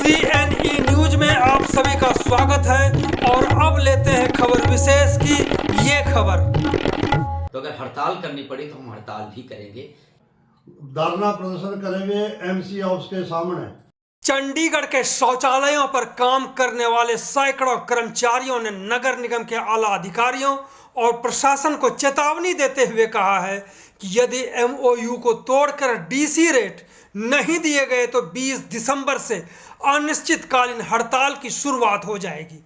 CNE news में आप सभी का स्वागत है और अब लेते हैं खबर विशेष की ये खबर। तो अगर हड़ताल करनी पड़ी तो हम हड़ताल भी करेंगे, धरना प्रदर्शन करेंगे MC हाउस के सामने। चंडीगढ़ के शौचालयों पर काम करने वाले सैकड़ों कर्मचारियों ने नगर निगम के आला अधिकारियों और प्रशासन को चेतावनी देते हुए कहा है कि यदि MOU को तोड़कर DC रेट नहीं दिए गए तो 20 दिसंबर से अनिश्चितकालीन हड़ताल की शुरुआत हो जाएगी।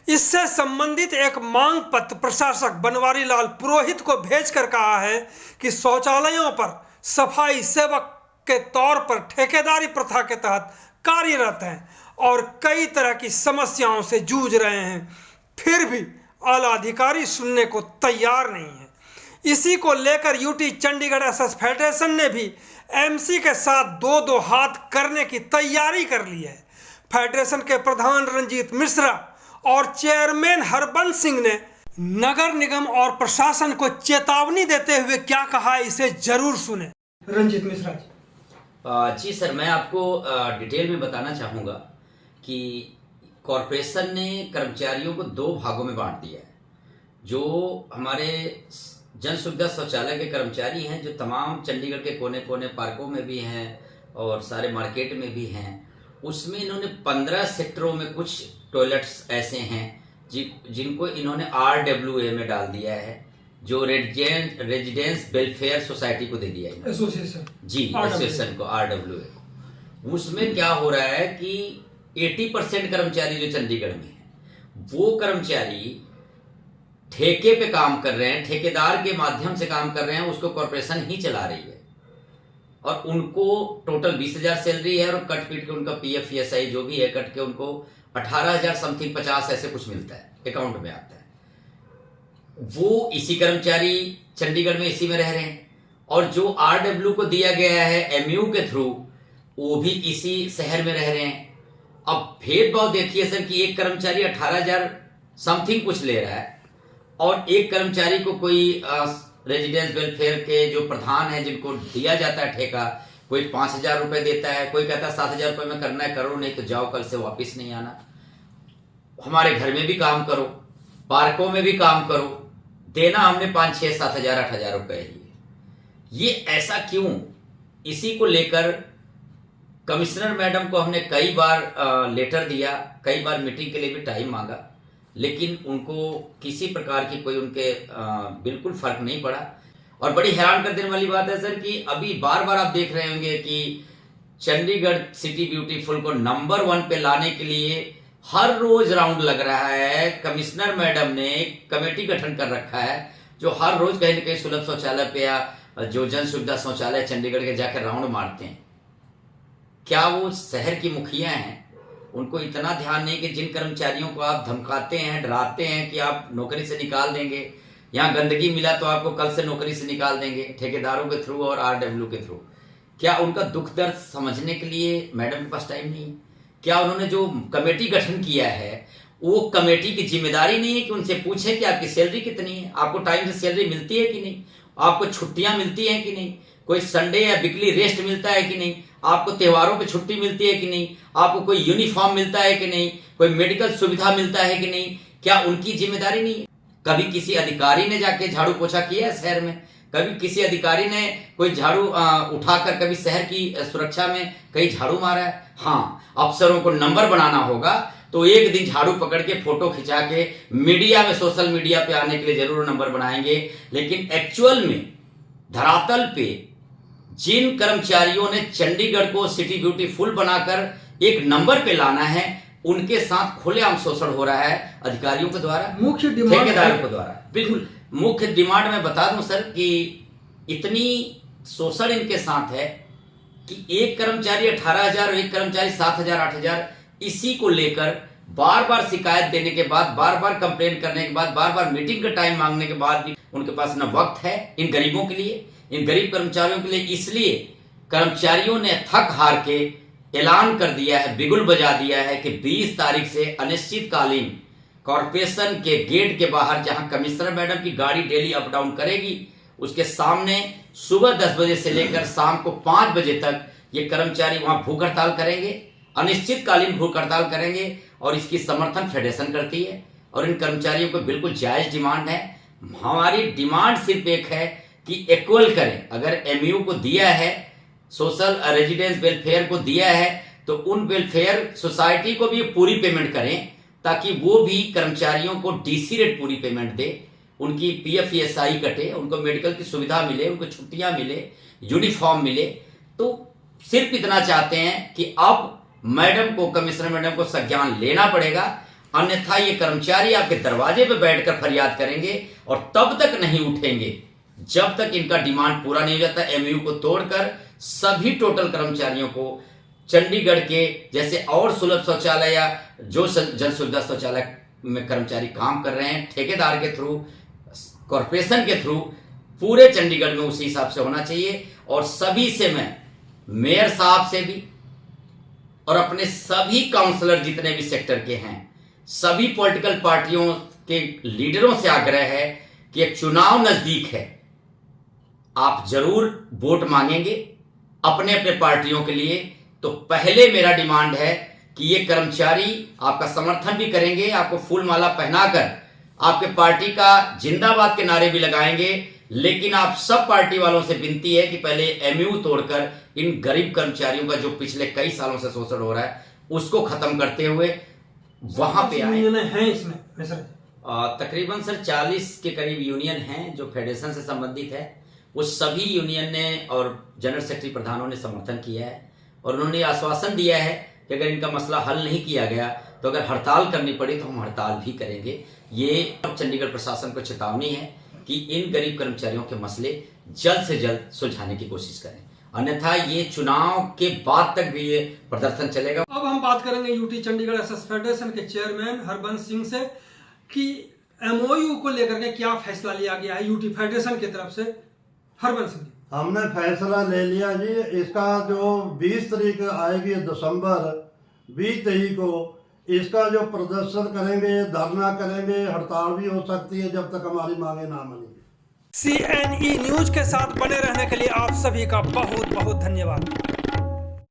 इससे संबंधित एक मांग पत्र प्रशासक बनवारी लाल पुरोहित को भेजकर कहा है कि शौचालयों पर सफाई सेवक के तौर पर ठेकेदारी प्रथा के तहत कार्यरत हैं और कई तरह की समस्याओं से जूझ रहे हैं, फिर भी आला अधिकारी सुनने को तैयार नहीं है। इसी को लेकर UT चंडीगढ़ SS फेडरेशन ने भी MC के साथ दो हाथ करने की तैयारी कर ली है। फेडरेशन के प्रधान रंजीत मिश्रा और चेयरमैन हरबंस सिंह ने नगर निगम और प्रशासन को चेतावनी देते हुए क्या कहा, इसे जरूर सुने। रंजीत मिश्रा जी सर, मैं आपको डिटेल में बताना चाहूँगा कि कॉरपोरेशन ने कर्मचारियों को 2 भागों में बांट दिया है। जो हमारे जन सुविधा शौचालय के कर्मचारी हैं, जो तमाम चंडीगढ़ के कोने कोने पार्कों में भी हैं और सारे मार्केट में भी हैं, उसमें इन्होंने 15 सेक्टरों में कुछ टॉयलेट्स ऐसे हैं जिनको इन्होंने RWA में डाल दिया है, जो रेजिडेंस वेलफेयर सोसाइटी को दे दिया है, एसोसिएशन जी एसोसिएशन को, RWA को। उसमें क्या हो रहा है कि 80% कर्मचारी जो चंडीगढ़ में है वो कर्मचारी ठेके पे काम कर रहे हैं, ठेकेदार के माध्यम से काम कर रहे हैं, उसको कॉरपोरेशन ही चला रही है और उनको टोटल 20,000 सैलरी है और कट पीट के उनका PF ESI जो भी है कट के उनको 18,000 समथिंग 50 ऐसे कुछ मिलता है, अकाउंट में आता है। वो इसी कर्मचारी चंडीगढ़ में इसी में रह रहे हैं और जो RW को दिया गया है MU के थ्रू वो भी इसी शहर में रह रहे हैं। अब भेदभाव देखिए सर कि एक कर्मचारी 18,000 समथिंग कुछ ले रहा है और एक कर्मचारी को कोई रेजिडेंस वेलफेयर के जो प्रधान है जिनको दिया जाता है ठेका, कोई 5,000 रुपए देता है, कोई कहता है 7,000 रुपए में करना है करो, नहीं तो जाओ, कल से वापिस नहीं आना। हमारे घर में भी काम करो, पार्कों में भी काम करो, देना हमने 5, 6, 7,000, 8,000 रुपए ही। ये ऐसा क्यों? इसी को लेकर कमिश्नर मैडम को हमने कई बार लेटर दिया, कई बार मीटिंग के लिए भी टाइम मांगा, लेकिन उनको किसी प्रकार की कोई उनके बिल्कुल फर्क नहीं पड़ा। और बड़ी हैरान कर देने वाली बात है सर कि अभी बार बार आप देख रहे होंगे कि चंडीगढ़ सिटी ब्यूटीफुल को नंबर 1 पे लाने के लिए हर रोज राउंड लग रहा है। कमिश्नर मैडम ने एक कमेटी गठन कर रखा है जो हर रोज कहीं न कहीं सुलभ शौचालय पे या जो जन सुविधा शौचालय चंडीगढ़ के जाकर राउंड मारते हैं। क्या वो शहर की मुखिया हैं? उनको इतना ध्यान नहीं कि जिन कर्मचारियों को आप धमकाते हैं, डराते हैं कि आप नौकरी से निकाल देंगे, यहाँ गंदगी मिला तो आपको कल से नौकरी से निकाल देंगे ठेकेदारों के थ्रू और RW के थ्रू, क्या उनका दुख दर्द समझने के लिए मैडम के पास टाइम नहीं है? क्या उन्होंने जो कमेटी गठन किया है वो कमेटी की जिम्मेदारी नहीं है कि उनसे पूछे कि आपकी सैलरी कितनी है, आपको टाइम से सैलरी मिलती है कि नहीं, आपको छुट्टियां मिलती हैं कि नहीं, कोई संडे या वीकली रेस्ट मिलता है कि नहीं, आपको त्योहारों पे छुट्टी मिलती है कि नहीं, आपको कोई यूनिफॉर्म मिलता है कि नहीं, कोई मेडिकल सुविधा मिलता है कि नहीं? क्या उनकी जिम्मेदारी नहीं है? कभी किसी अधिकारी ने जाके झाड़ू पोछा किया है शहर में? कभी किसी अधिकारी ने कोई झाड़ू उठाकर कभी शहर की सुरक्षा में कहीं झाड़ू मारा है? हाँ, अफसरों को नंबर बनाना होगा तो एक दिन झाड़ू पकड़ के फोटो खिंचा के मीडिया में, सोशल मीडिया पे आने के लिए जरूर नंबर बनाएंगे, लेकिन एक्चुअल में धरातल पे जिन कर्मचारियों ने चंडीगढ़ को सिटी ब्यूटीफुल बनाकर एक नंबर पे लाना है उनके साथ खुलेआम शोषण हो रहा है अधिकारियों के द्वारा, मुख्य डिमांड ठेकेदारों के द्वारा। बिल्कुल मुख्य डिमांड में बता दूं सर कि इतनी शोषण इनके साथ है कि एक कर्मचारी 18,000 और एक कर्मचारी 7,000, 8,000, इसी को लेकर बार बार शिकायत देने के बाद, बार बार कंप्लेन करने के बाद, बार बार मीटिंग का टाइम मांगने के बाद भी उनके पास न वक्त है इन गरीबों के लिए, इन गरीब कर्मचारियों के लिए। इसलिए कर्मचारियों ने थक हार के ऐलान कर दिया है, बिगुल बजा दिया है कि 20 तारीख से अनिश्चितकालीन कॉर्पोरेशन के गेट के बाहर, जहां कमिश्नर मैडम की गाड़ी डेली अप डाउन करेगी, उसके सामने सुबह 10 बजे से लेकर शाम को 5 बजे तक ये कर्मचारी वहां भूख हड़ताल करेंगे अनिश्चितकालीन भूख हड़ताल करेंगे और इसकी समर्थन फेडरेशन करती है और इन कर्मचारियों को बिल्कुल जायज डिमांड है। हमारी डिमांड सिर्फ एक है कि इक्वल करें। अगर एमयू को दिया है, सोशल रेजिडेंस वेलफेयर को दिया है, तो उन वेलफेयर सोसाइटी को भी पूरी पेमेंट करें ताकि वो भी कर्मचारियों को डीसी रेट पूरी पेमेंट दे, उनकी पीएफ ईएसआई कटे, उनको मेडिकल की सुविधा मिले, उनको छुट्टियां मिले, यूनिफॉर्म मिले। तो सिर्फ इतना चाहते हैं कि अब मैडम को, कमिश्नर मैडम को संज्ञान लेना पड़ेगा, अन्यथा ये कर्मचारी आपके दरवाजे पे बैठकर फरियाद करेंगे और तब तक नहीं उठेंगे जब तक इनका डिमांड पूरा नहीं हो जाता। एमयू को तोड़कर सभी टोटल कर्मचारियों को चंडीगढ़ के जैसे और सुलभ शौचालय या जो जन सुविधा शौचालय में कर्मचारी काम कर रहे हैं ठेकेदार के थ्रू, कॉरपोरेशन के थ्रू, पूरे चंडीगढ़ में उसी हिसाब से होना चाहिए। और सभी से मैं मेयर साहब से भी और अपने सभी काउंसलर जितने भी सेक्टर के हैं, सभी पॉलिटिकल पार्टियों के लीडरों से आग्रह है कि एक चुनाव नजदीक है, आप जरूर वोट मांगेंगे अपने अपने पार्टियों के लिए। तो पहले मेरा डिमांड है कि ये कर्मचारी आपका समर्थन भी करेंगे, आपको फूल माला पहनाकर आपके पार्टी का जिंदाबाद के नारे भी लगाएंगे। लेकिन आप सब पार्टी वालों से विनती है कि पहले एमयू तोड़कर इन गरीब कर्मचारियों का जो पिछले कई सालों से शोषण हो रहा है उसको खत्म करते हुए वहां पे आए। हैं इसमें सर तकरीबन सर 40 के करीब यूनियन हैं जो फेडरेशन से संबंधित है। वो सभी यूनियन ने और जनरल सेक्रेटरी प्रधानों ने समर्थन किया है और उन्होंने आश्वासन दिया है कि अगर इनका मसला हल नहीं किया गया तो अगर हड़ताल करनी पड़ी तो हम हड़ताल भी करेंगे। ये चंडीगढ़ प्रशासन को चेतावनी है कि इन गरीब कर्मचारियों के मसले जल्द से जल्द सुलझाने की कोशिश करें, अन्यथा ये चुनाव के बाद तक भी ये प्रदर्शन चलेगा। अब हम बात करेंगे यूटी चंडीगढ़ एसएस फेडरेशन के चेयरमैन हरबंस सिंह से कि एमओयू को लेकर के क्या फैसला लिया गया है यूटी फेडरेशन की तरफ से। हरबंस सिंह, हमने फैसला ले लिया जी, इसका जो 20 तारीख आएगी दिसंबर 2023 को, इसका जो प्रदर्शन करेंगे, धरना करेंगे, हड़ताल भी हो सकती है जब तक हमारी मांगे ना मानी। CNE न्यूज के साथ बने रहने के लिए आप सभी का बहुत बहुत धन्यवाद।